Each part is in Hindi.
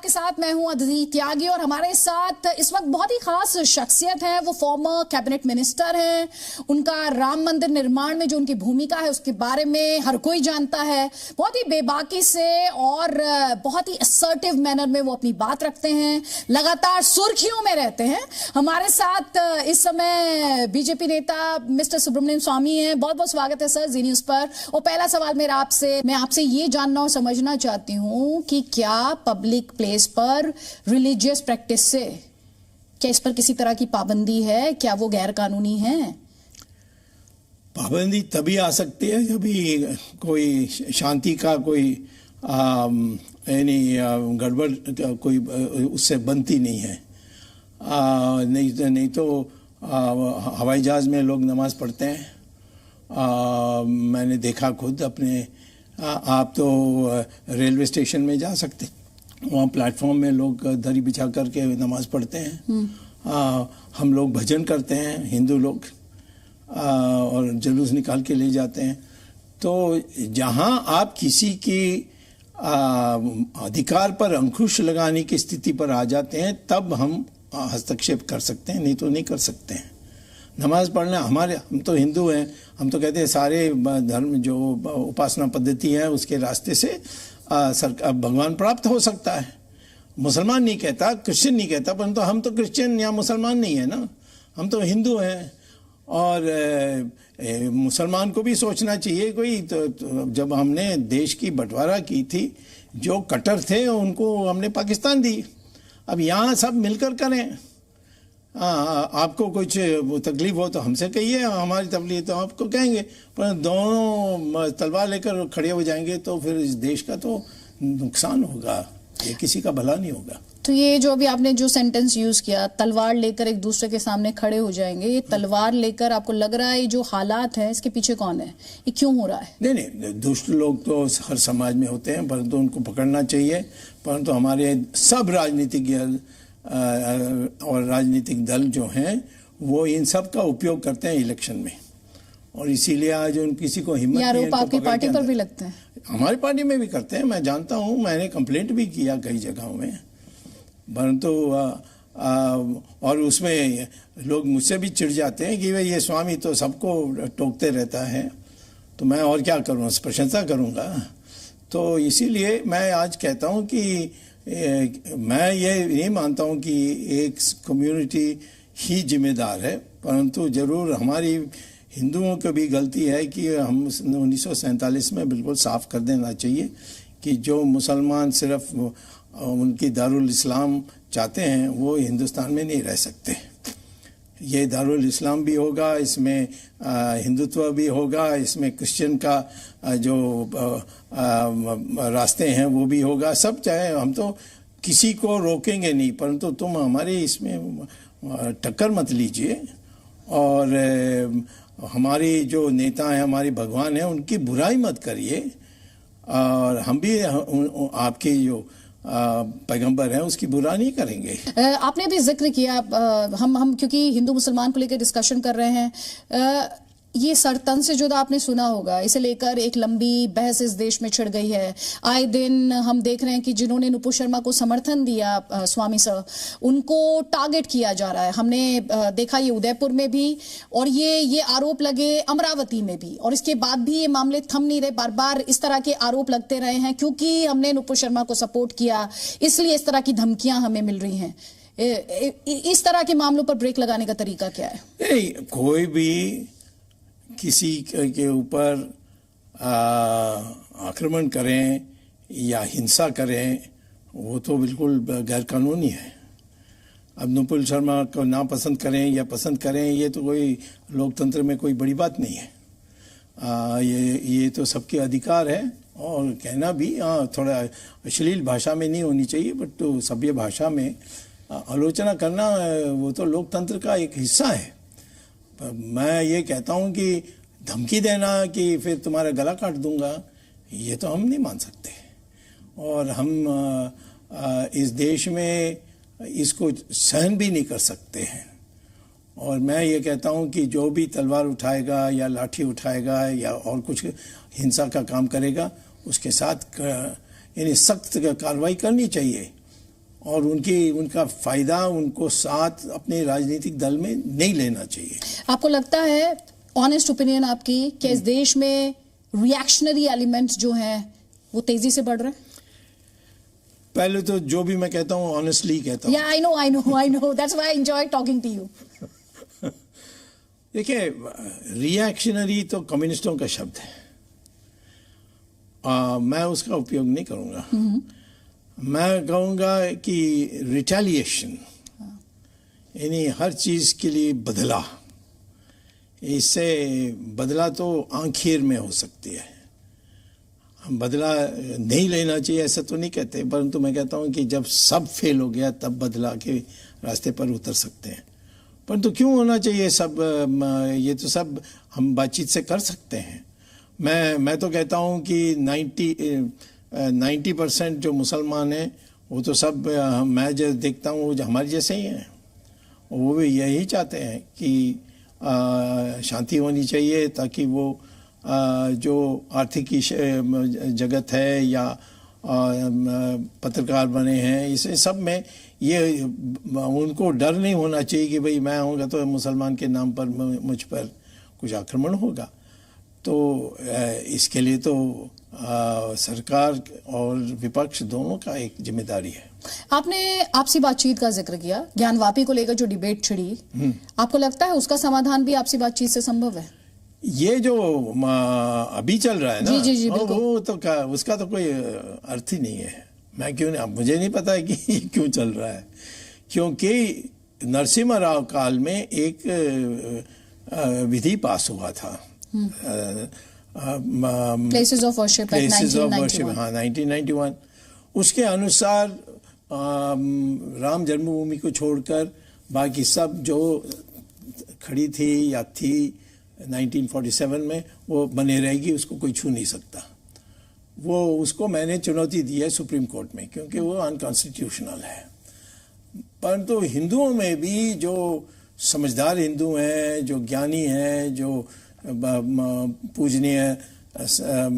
के साथ मैं हूं अदिति त्यागी और हमारे साथ इस वक्त बहुत ही खास शख्सियत है। वो फॉर्मर कैबिनेट मिनिस्टर हैं। उनका राम मंदिर निर्माण में जो उनकी भूमिका है उसके बारे में हर कोई जानता है। बहुत ही बेबाकी से और बहुत ही असर्टिव मैनर में वो अपनी बात रखते हैं, लगातार सुर्खियों में रहते हैं। हमारे साथ इस समय बीजेपी नेता मिस्टर सुब्रमण्यम स्वामी हैं। बहुत बहुत स्वागत है सर जी न्यूज पर। और पहला सवाल मैं आपसे ये जानना और समझना चाहती हूँ कि क्या पब्लिक प्लेस पर रिलीजियस प्रैक्टिस से क्या इस पर किसी तरह की पाबंदी है? क्या वो गैर कानूनी है? पाबंदी तभी आ सकती है जब कोई शांति का कोई यानी गड़बड़ कोई उससे बनती नहीं है। नहीं तो हवाई जहाज में लोग नमाज पढ़ते हैं। मैंने देखा खुद अपने। आप तो रेलवे स्टेशन में जा सकते, वहाँ प्लेटफॉर्म में लोग दरी बिछा करके नमाज पढ़ते हैं। हम लोग भजन करते हैं, हिंदू लोग, और जुलूस निकाल के ले जाते हैं। तो जहाँ आप किसी की अधिकार पर अंकुश लगाने की स्थिति पर आ जाते हैं तब हम हस्तक्षेप कर सकते हैं, नहीं तो नहीं कर सकते हैं। नमाज पढ़ना हम तो हिंदू हैं, हम तो कहते हैं सारे धर्म जो उपासना पद्धति है उसके रास्ते से भगवान प्राप्त हो सकता है। मुसलमान नहीं कहता, क्रिश्चियन नहीं कहता, परंतु हम तो क्रिश्चियन या मुसलमान नहीं है ना, हम तो हिंदू हैं। और मुसलमान को भी सोचना चाहिए कोई तो जब हमने देश की बंटवारा की थी, जो कट्टर थे उनको हमने पाकिस्तान दी। अब यहाँ सब मिलकर करें। आपको कुछ तकलीफ हो तो हमसे कहिए, हमारी तकलीफ तो आपको कहेंगे, पर दोनों तलवार लेकर खड़े हो जाएंगे तो फिर इस देश का तो नुकसान होगा, ये किसी का भला नहीं होगा। तो ये जो अभी आपने जो सेंटेंस यूज किया, तलवार लेकर एक दूसरे के सामने खड़े हो जाएंगे, ये तलवार लेकर आपको लग रहा है जो हालात है इसके पीछे कौन है? ये क्यों हो रहा है? नहीं, दुष्ट लोग तो हर समाज में होते हैं, परंतु उनको पकड़ना चाहिए। परंतु हमारे सब राजनीतिक और राजनीतिक दल जो हैं वो इन सब का उपयोग करते हैं इलेक्शन में, और इसीलिए आज उन किसी को हिम्मत नहीं है। आपकी पार्टी पर भी लगते हैं? हमारी पार्टी में भी करते हैं, मैं जानता हूँ, मैंने कंप्लेंट भी किया कई जगहों में। परंतु और उसमें लोग मुझसे भी चिढ़ जाते हैं कि भाई ये स्वामी तो सबको टोकते रहता है, तो मैं और क्या करूँ, प्रशंसा करूँगा? तो इसीलिए मैं आज कहता हूँ कि मैं ये नहीं मानता हूँ कि एक कम्युनिटी ही जिम्मेदार है, परंतु जरूर हमारी हिंदुओं की भी गलती है कि हम 1947 में बिल्कुल साफ कर देना चाहिए कि जो मुसलमान सिर्फ उनकी दारुल इस्लाम चाहते हैं वो हिंदुस्तान में नहीं रह सकते। ये दारुल इस्लाम भी होगा, इसमें हिंदुत्व भी होगा, इसमें क्रिश्चियन का जो रास्ते हैं वो भी होगा, सब चाहे। हम तो किसी को रोकेंगे नहीं, परंतु तुम हमारे इसमें टक्कर मत लीजिए। और हमारी जो नेता हैं, हमारे भगवान हैं, उनकी बुराई मत करिए। और हम भी आपके जो पैगंबर है उसकी बुरा नहीं करेंगे। आपने भी जिक्र किया, हम क्योंकि हिंदू मुसलमान को लेकर डिस्कशन कर रहे हैं, ये सरतन से जुदा आपने सुना होगा, इसे लेकर एक लंबी बहस इस देश में छिड़ गई है। आए दिन हम देख रहे हैं कि जिन्होंने नुपुर शर्मा को समर्थन दिया, स्वामी सर, उनको टारगेट किया जा रहा है। हमने देखा ये उदयपुर में भी, और ये आरोप लगे अमरावती में भी, और इसके बाद भी ये मामले थम नहीं रहे। बार बार इस तरह के आरोप लगते रहे हैं क्योंकि हमने नुपुर शर्मा को सपोर्ट किया, इसलिए इस तरह की धमकियां हमें मिल रही हैं। इस तरह के मामलों पर ब्रेक लगाने का तरीका क्या है? कोई भी किसी के ऊपर आक्रमण करें या हिंसा करें वो तो बिल्कुल गैर कानूनी है। अब नुपुर शर्मा को ना पसंद करें या पसंद करें, ये तो कोई लोकतंत्र में कोई बड़ी बात नहीं है। ये तो सबके अधिकार है, और कहना भी थोड़ा अश्लील भाषा में नहीं होनी चाहिए, बट तो सभ्य भाषा में आलोचना करना वो तो लोकतंत्र का एक हिस्सा है। मैं ये कहता हूँ कि धमकी देना कि फिर तुम्हारा गला काट दूंगा, ये तो हम नहीं मान सकते। और हम इस देश में इसको सहन भी नहीं कर सकते हैं। और मैं ये कहता हूँ कि जो भी तलवार उठाएगा या लाठी उठाएगा या और कुछ हिंसा का काम करेगा, उसके साथ यानी सख्त कार्रवाई करनी चाहिए। और उनका फायदा उनको साथ अपने राजनीतिक दल में नहीं लेना चाहिए। आपको लगता है, ऑनेस्ट ओपिनियन आपकी, कि इस देश में रिएक्शनरी एलिमेंट्स जो हैं वो तेजी से बढ़ रहे हैं? पहले तो जो भी मैं कहता हूँ ऑनेस्टली कहता हूँ। Yeah, I know. That's why I enjoy talking to you. देखिए, रिएक्शनरी तो कम्युनिस्टों का शब्द है, मैं उसका उपयोग नहीं करूँगा। मैं कहूँगा कि रिटेलिएशन, यानी हर चीज़ के लिए बदला, इससे बदला तो आखिर में हो सकती है। हम बदला नहीं लेना चाहिए ऐसा तो नहीं कहते, परंतु मैं कहता हूँ कि जब सब फेल हो गया तब बदला के रास्ते पर उतर सकते हैं। परंतु क्यों होना चाहिए सब? ये तो सब हम बातचीत से कर सकते हैं। मैं तो कहता हूँ कि 90% जो मुसलमान हैं वो तो सब, मैं जो देखता हूँ वो हमारे जैसे ही हैं। वो भी यही चाहते हैं कि शांति होनी चाहिए, ताकि वो जो आर्थिक जगत है या पत्रकार बने हैं, इस सब में ये उनको डर नहीं होना चाहिए कि भाई मैं आऊँगा तो मुसलमान के नाम पर मुझ पर कुछ आक्रमण होगा। तो इसके लिए तो सरकार और विपक्ष दोनों का एक जिम्मेदारी है। आपने आपसी बातचीत का जिक्र किया, ज्ञानवापी को लेकर जो डिबेट छिड़ी, आपको लगता है उसका समाधान भी आपसी बातचीत से संभव है? ये जो अभी चल रहा है ना, जी, वो तो उसका तो कोई अर्थ ही नहीं है। मैं क्यों नहीं, मुझे नहीं पता है कि क्यों चल रहा है, क्योंकि नरसिम्हा राव काल में एक विधि पास हुआ था, प्लेसेस ऑफ वर्शिप, हाँ, 1991। उसके अनुसार राम जन्मभूमि को छोड़कर बाकी सब जो खड़ी थी या थी 1947 में, वो बने रहेगी, उसको कोई छू नहीं सकता। उसको मैंने चुनौती दी है सुप्रीम कोर्ट में, क्योंकि वो अनकॉन्स्टिट्यूशनल है। परंतु हिंदुओं में भी जो समझदार हिंदू हैं, जो ज्ञानी हैं, जो पूजनीय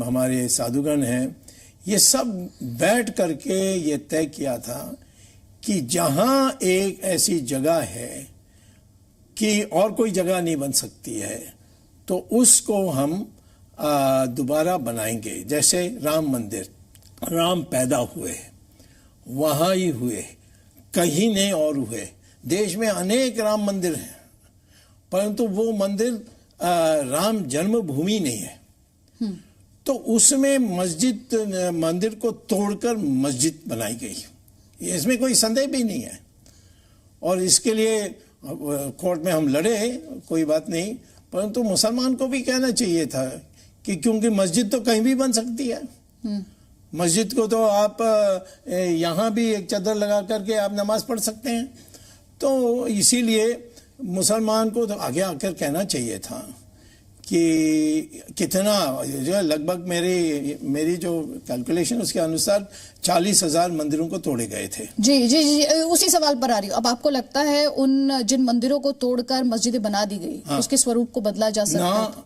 हमारे साधुगण हैं, ये सब बैठ करके ये तय किया था कि जहाँ एक ऐसी जगह है कि और कोई जगह नहीं बन सकती है, तो उसको हम दोबारा बनाएंगे। जैसे राम मंदिर, राम पैदा हुए वहाँ ही हुए, कहीं नहीं और हुए। देश में अनेक राम मंदिर हैं, परंतु वो मंदिर राम जन्मभूमि नहीं है। तो उसमें मंदिर को तोड़कर मस्जिद बनाई गई, इसमें कोई संदेह भी नहीं है। और इसके लिए कोर्ट में हम लड़े, कोई बात नहीं, परंतु मुसलमान को भी कहना चाहिए था कि क्योंकि मस्जिद तो कहीं भी बन सकती है। मस्जिद को तो आप यहाँ भी एक चादर लगा करके आप नमाज पढ़ सकते हैं। तो इसीलिए मुसलमान को तो आगे आकर कहना चाहिए था कि कितना, जो लगभग मेरी जो कैलकुलेशन उसके अनुसार 40,000 मंदिरों को तोड़े गए थे। जी, उसी सवाल पर आ रही हूँ। अब आपको लगता है उन जिन मंदिरों को तोड़कर मस्जिदें बना दी गई, हाँ, उसके स्वरूप को बदला जा सकता है? ना,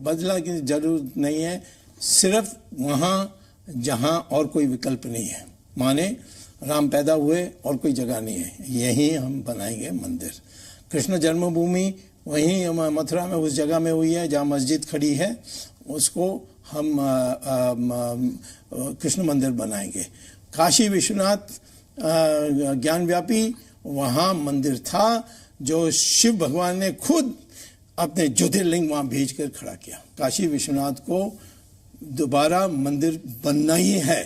बदला की जरूरत नहीं है, सिर्फ वहाँ जहाँ और कोई विकल्प नहीं है, माने राम पैदा हुए और कोई जगह नहीं है, यहीं हम बनाएंगे मंदिर। कृष्ण जन्मभूमि वहीं मथुरा में उस जगह में हुई है जहाँ मस्जिद खड़ी है, उसको हम कृष्ण मंदिर बनाएंगे। काशी विश्वनाथ ज्ञानव्यापी, वहाँ मंदिर था जो शिव भगवान ने खुद अपने ज्योतिर्लिंग वहाँ भेज कर खड़ा किया। काशी विश्वनाथ को दोबारा मंदिर बनना ही है।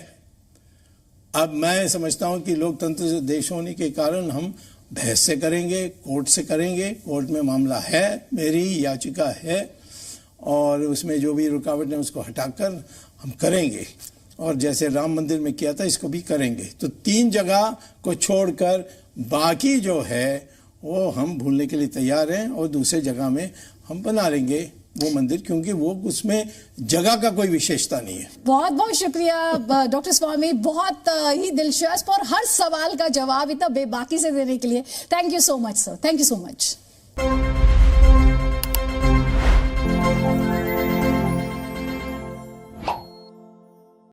अब मैं समझता हूँ कि लोकतंत्र से देश होने के कारण हम बहस से करेंगे, कोर्ट से करेंगे, कोर्ट में मामला है, मेरी याचिका है, और उसमें जो भी रुकावट है उसको हटाकर हम करेंगे, और जैसे राम मंदिर में किया था इसको भी करेंगे। तो 3 जगह को छोड़कर बाकी जो है वो हम भूलने के लिए तैयार हैं, और दूसरे जगह में हम बना लेंगे वो मंदिर, क्योंकि वो उसमें जगह का कोई विशेषता नहीं है। बहुत बहुत शुक्रिया डॉक्टर स्वामी, बहुत ही दिलचस्प और हर सवाल का जवाब इतना बेबाकी से देने के लिए। Thank you so much sir, thank you so much.